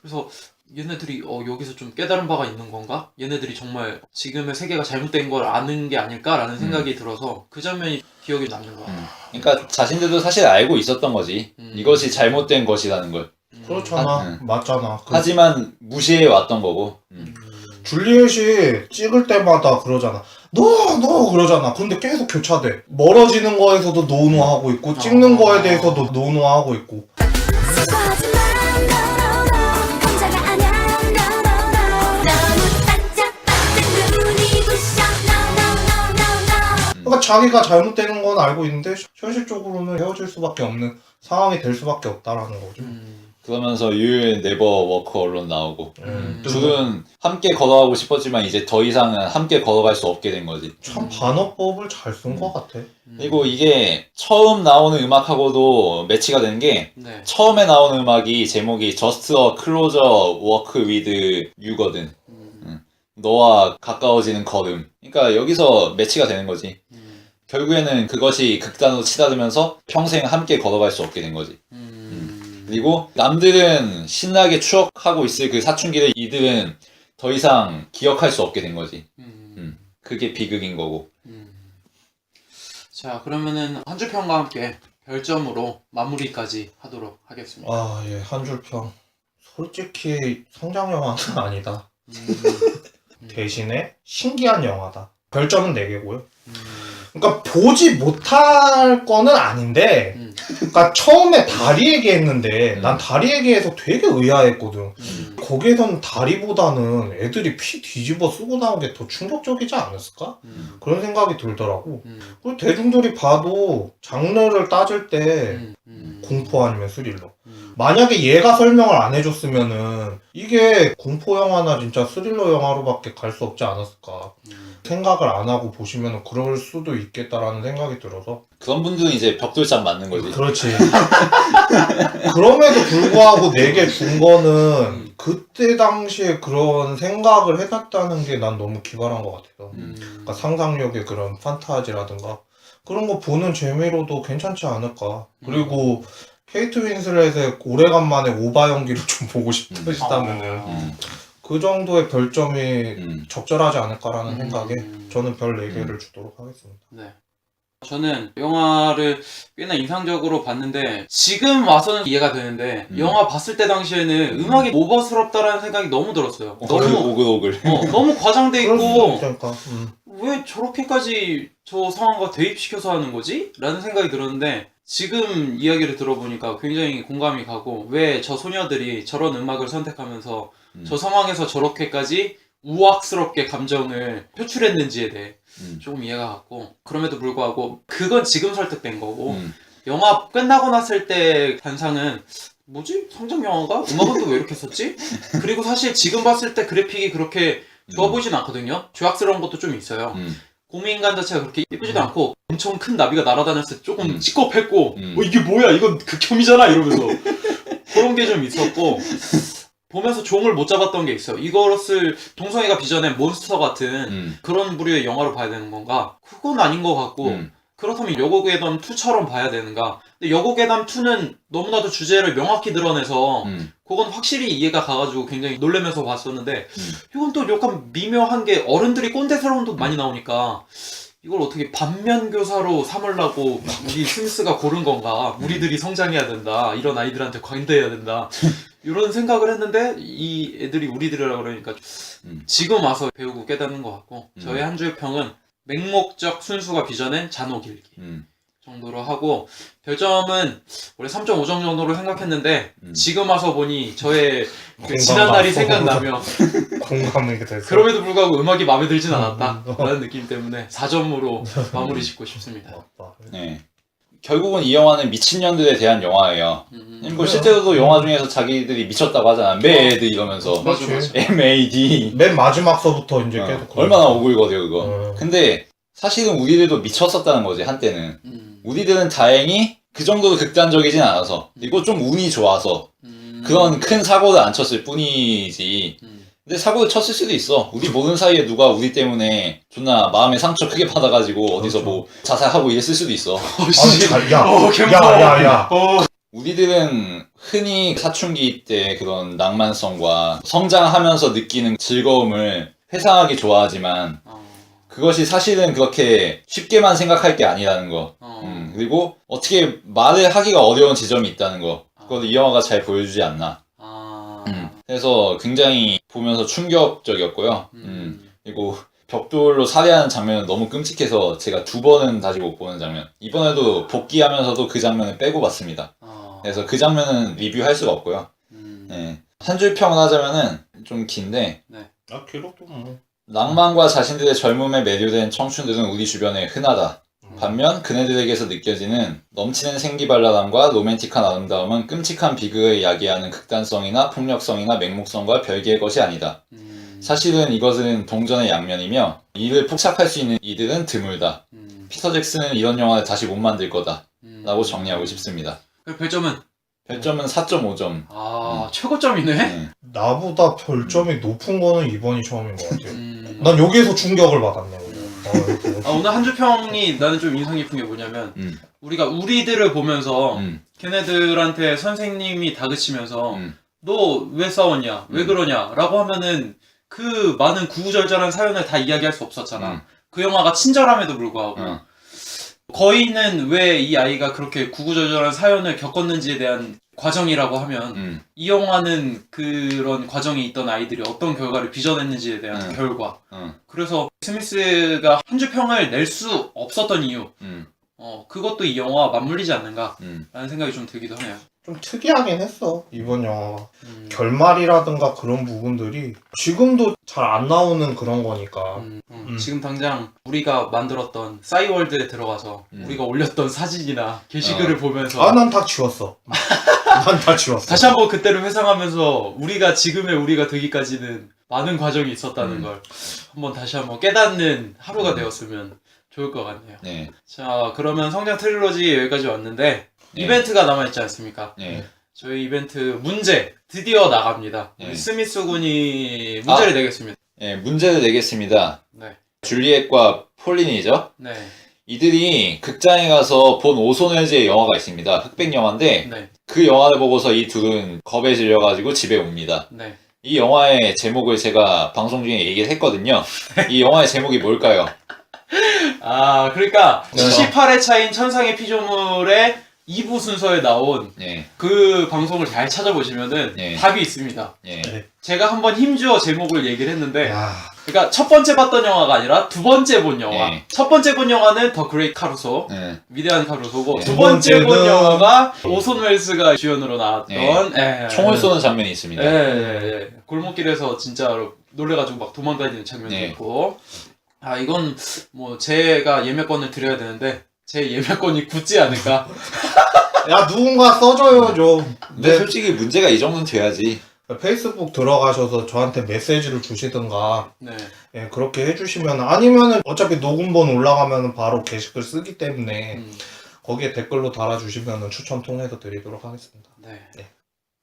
그래서 얘네들이 여기서 좀 깨달은 바가 있는 건가? 얘네들이 정말 지금의 세계가 잘못된 걸 아는 게 아닐까라는 생각이 들어서 그 장면이 기억이 남는 거야. 그러니까 자신들도 사실 알고 있었던 거지. 이것이 잘못된 것이라는 걸. 그렇잖아. 맞잖아. 하지만 무시해 왔던 거고. 줄리엣이 찍을 때마다 그러잖아. 너 그러잖아. 근데 계속 교차돼. 멀어지는 거에서도 노노하고 있고 찍는 거에 대해서도 노노하고 있고. 그러니까 자기가 잘못되는 건 알고 있는데 현실적으로는 헤어질 수밖에 없는 상황이 될 수밖에 없다라는 거죠. 그러면서 You Never Walk Alone 나오고 둘은 함께 걸어가고 싶었지만 이제 더 이상은 함께 걸어갈 수 없게 된 거지. 참 반어법을 잘 쓴 것 같아. 그리고 이게 처음 나오는 음악하고도 매치가 되는 게 네. 처음에 나오는 음악이 제목이 Just a Closer Walk with You거든. 너와 가까워지는 걸음. 그러니까 여기서 매치가 되는 거지. 결국에는 그것이 극단으로 치닫으면서 평생 함께 걸어갈 수 없게 된 거지. 그리고 남들은 신나게 추억하고 있을 그 사춘기를 이들은 더 이상 기억할 수 없게 된 거지. 그게 비극인 거고. 자, 그러면은 한 줄 평과 함께 별점으로 마무리까지 하도록 하겠습니다. 예, 한 줄 평. 솔직히 성장 영화는 아니다. 대신에 신기한 영화다. 별점은 4개고요. 그러니까 보지 못할 거는 아닌데, 그러니까 처음에 다리 얘기했는데 난 다리 얘기해서 되게 의아했거든. 거기에선 다리보다는 애들이 피 뒤집어 쓰고 나온 게 더 충격적이지 않았을까? 그런 생각이 들더라고. 그리고 대중들이 봐도 장르를 따질 때 공포 아니면 스릴러. 만약에 얘가 설명을 안 해줬으면은 이게 공포 영화나 진짜 스릴러 영화로밖에 갈 수 없지 않았을까. 생각을 안 하고 보시면 그럴 수도 있겠다라는 생각이 들어서. 그런 분들은 이제 벽돌잠 맞는 거지. 그렇지. 그럼에도 불구하고 4개 준 거는 그때 당시에 그런 생각을 해놨다는 게 난 너무 기발한 것 같아요. 그러니까 상상력의 그런 판타지라든가 그런 거 보는 재미로도 괜찮지 않을까. 그리고 케이트 윈슬렛의 오래간만에 오바 연기를 좀 보고 싶으시다면은 그 정도의 별점이 적절하지 않을까라는 생각에 저는 별 4개를 주도록 하겠습니다. 네. 저는 영화를 꽤나 인상적으로 봤는데 지금 와서는 이해가 되는데 영화 봤을 때 당시에는 음악이 오버스럽다라는 생각이 너무 들었어요. 너무 오글오글. 너무 과장돼 있고 그러니까. 왜 저렇게까지 저 상황과 대입시켜서 하는 거지? 라는 생각이 들었는데 지금 이야기를 들어보니까 굉장히 공감이 가고 왜 저 소녀들이 저런 음악을 선택하면서 저 상황에서 저렇게까지 우악스럽게 감정을 표출했는지에 대해 조금 이해가 갔고 그럼에도 불구하고 그건 지금 설득된 거고 영화 끝나고 났을 때 단상은 뭐지? 성장 영화인가? 음악은 또 왜 이렇게 썼지? 그리고 사실 지금 봤을 때 그래픽이 그렇게 좋아 보이진 않거든요. 죄악스러운 것도 좀 있어요. 공민간 자체가 그렇게 예쁘지도 않고 엄청 큰 나비가 날아다녔을 때 조금 찌꺼했고 이게 뭐야 이건 극혐이잖아 이러면서 그런 게 좀 있었고 보면서 종을 못 잡았던 게 있어요. 이것을 동성애가 빚어낸 몬스터 같은 그런 부류의 영화로 봐야 되는 건가? 그건 아닌 것 같고 그렇다면 여고괴담 2처럼 봐야 되는가? 근데 여고괴담 2는 너무나도 주제를 명확히 드러내서 그건 확실히 이해가 가가지고 굉장히 놀라면서 봤었는데 이건 또 약간 미묘한 게 어른들이 꼰대스러운 도 많이 나오니까 이걸 어떻게 반면교사로 삼으려고 우리 스미스가 고른 건가? 우리들이 성장해야 된다. 이런 아이들한테 관대해야 된다. 이런 생각을 했는데 이 애들이 우리들이라 그러니까 지금 와서 배우고 깨닫는 것 같고 저의 한 줄 평은 맹목적 순수가 빚어낸 잔혹일기 정도로 하고 별점은 원래 3.5점 정도로 생각했는데 지금 와서 보니 저의 그 지난 날이 생각나며 공감이 됐어. 그럼에도 불구하고 음악이 마음에 들진 않았다 라는 느낌 때문에 4점으로 마무리 짓고 싶습니다. 맞다. 네. 결국은 이 영화는 미친년들에 대한 영화예요. 뭐 그래요. 실제로도 영화 중에서 자기들이 미쳤다고 하잖아. 매드 이러면서. 맞아, 그렇지. 맞아. MAD. 맨 마지막서부터 이제 계속 얼마나 오글거려 그거. 음. 근데 사실은 우리들도 미쳤었다는 거지 한때는. 음. 우리들은 다행히 그 정도로 극단적이진 않아서 그리고 좀 운이 좋아서 음. 그런 큰 사고를 안 쳤을 뿐이지. 근데 사고를 쳤을 수도 있어. 우리 모르는 사이에 누가 우리 때문에 존나 마음에 상처 크게 받아가지고 어디서 그렇죠. 뭐 자살하고 이랬을 수도 있어. 아니, 잘, 야, 개무서워. 야. 우리들은 흔히 사춘기 때 그런 낭만성과 성장하면서 느끼는 즐거움을 회상하기 좋아하지만 그것이 사실은 그렇게 쉽게만 생각할 게 아니라는 거. 그리고 어떻게 말을 하기가 어려운 지점이 있다는 거. 그걸 이 영화가 잘 보여주지 않나. 그래서 굉장히 보면서 충격적이었고요. 그리고 벽돌로 살해하는 장면은 너무 끔찍해서 제가 2번은 다시 못 보는 장면. 이번에도 복귀하면서도 그 장면을 빼고 봤습니다. 그래서 그 장면은 리뷰할 수가 없고요. 네. 한 줄 평을 하자면은 좀 긴데 아, 기록도 뭐. 낭만과 자신들의 젊음에 매료된 청춘들은 우리 주변에 흔하다. 반면 그네들에게서 느껴지는 넘치는 생기발랄함과 로맨틱한 아름다움은 끔찍한 비극을 야기하는 극단성이나 폭력성이나 맹목성과 별개의 것이 아니다. 사실은 이것은 동전의 양면이며 이를 포착할 수 있는 이들은 드물다. 피터 잭슨은 이런 영화를 다시 못 만들 거다 라고 정리하고 싶습니다. 그 별점은? 별점은 4.5점. 최고점이네? 나보다 별점이 높은 거는 이번이 처음인 것 같아요. 난 여기에서 충격을 받았네. 오늘 한 줄 평이 나는 좀 인상 깊은 게 뭐냐면 우리가 우리들을 보면서 걔네들한테 선생님이 다그치면서 너 왜 싸웠냐? 왜 그러냐? 라고 하면은 그 많은 구구절절한 사연을 다 이야기할 수 없었잖아. 그 영화가 친절함에도 불구하고 거인은 왜 이 아이가 그렇게 구구절절한 사연을 겪었는지에 대한 과정이라고 하면 이 영화는 그런 과정이 있던 아이들이 어떤 결과를 빚어냈는지에 대한 결과. 그래서 스미스가 한 줄 평을 낼 수 없었던 이유. 그것도 이 영화와 맞물리지 않는가라는 생각이 좀 들기도 하네요. 좀 특이하긴 했어, 이번 영화가. 결말이라든가 그런 부분들이 지금도 잘 안 나오는 그런 거니까. 지금 당장 우리가 만들었던 싸이월드에 들어가서 우리가 올렸던 사진이나 게시글을 보면서 아, 난 다 지웠어. 난 다 지웠어. 다시 한번 그때를 회상하면서 우리가 지금의 우리가 되기까지는 많은 과정이 있었다는 걸 한번 다시 한번 깨닫는 하루가 되었으면 좋을 것 같네요. 네. 자, 그러면 성장 트릴로지 여기까지 왔는데 네. 이벤트가 남아있지 않습니까? 네. 저희 이벤트 문제 드디어 나갑니다. 네. 우리 스미스 군이 문제를 내겠습니다. 네, 문제를 내겠습니다. 네. 줄리엣과 폴린이죠. 네. 이들이 극장에 가서 본 오손 웰즈의 영화가 있습니다. 흑백 영화인데 네. 그 영화를 보고서 이 둘은 겁에 질려가지고 집에 옵니다. 네. 이 영화의 제목을 제가 방송 중에 얘기를 했거든요. 이 영화의 제목이 뭘까요? 그러니까 네. 78회 차인 천상의 피조물의 2부 순서에 나온 네. 그 방송을 잘 찾아보시면은 네. 답이 있습니다. 네. 제가 한번 힘주어 제목을 얘기를 했는데 야, 그러니까 첫 번째 봤던 영화가 아니라 두 번째 본 영화. 네. 첫 번째 본 영화는 더 그레이트 카루소. 네. 위대한 카루소고 네. 두 번째 본 번째는- 영화가 오손 웰스가 주연으로 나왔던 총을 쏘는 장면이 있습니다. 예. 골목길에서 진짜로 놀래가지고 막 도망다니는 장면도 네. 있고. 이건 뭐 제가 예매권을 드려야 되는데 제 예매권이 굳지 않을까. 야, 누군가 써줘요 좀. 근데 솔직히 문제가 이 정도는 돼야지. 페이스북 들어가셔서 저한테 메시지를 주시든가, 네. 예, 그렇게 해주시면, 아니면은 어차피 녹음본 올라가면은 바로 게시글 쓰기 때문에 거기에 댓글로 달아주시면은 추첨 통해서 드리도록 하겠습니다. 네. 네.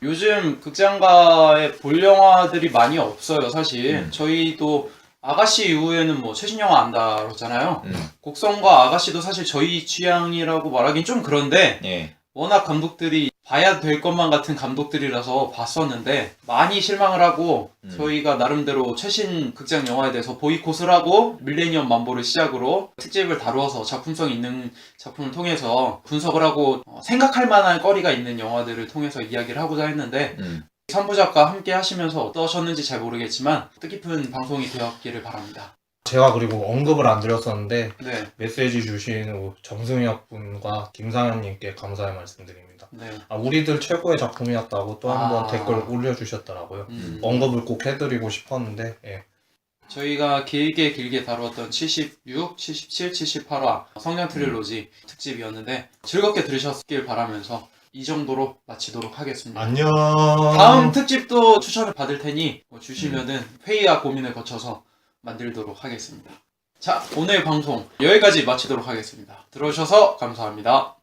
요즘 극장가에 볼 영화들이 많이 없어요, 사실. 저희도 아가씨 이후에는 뭐 최신 영화 안 다뤘잖아요. 곡성과 아가씨도 사실 저희 취향이라고 말하긴 좀 그런데 예. 워낙 감독들이 봐야 될 것만 같은 감독들이라서 봤었는데 많이 실망을 하고 저희가 나름대로 최신 극장 영화에 대해서 보이콧을 하고 밀레니엄 만보를 시작으로 특집을 다루어서 작품성 있는 작품을 통해서 분석을 하고 생각할 만한 거리가 있는 영화들을 통해서 이야기를 하고자 했는데 3부작과 함께 하시면서 어떠셨는지 잘 모르겠지만 뜻깊은 방송이 되었기를 바랍니다. 제가 그리고 언급을 안 드렸었는데 네. 메시지 주신 정승혁 분과 김상현님께 감사의 말씀드립니다. 네. 우리들 최고의 작품이었다고 또 한 번 아. 댓글 올려주셨더라고요. 음. 언급을 꼭 해드리고 싶었는데 예. 저희가 길게 다루었던 76, 77, 78화 성냥 트릴로지 특집이었는데 즐겁게 들으셨길 바라면서 이 정도로 마치도록 하겠습니다. 안녕. 다음 특집도 추천을 받을 테니 주시면은 회의와 고민을 거쳐서 만들도록 하겠습니다. 자, 오늘 방송 여기까지 마치도록 하겠습니다. 들어주셔서 감사합니다.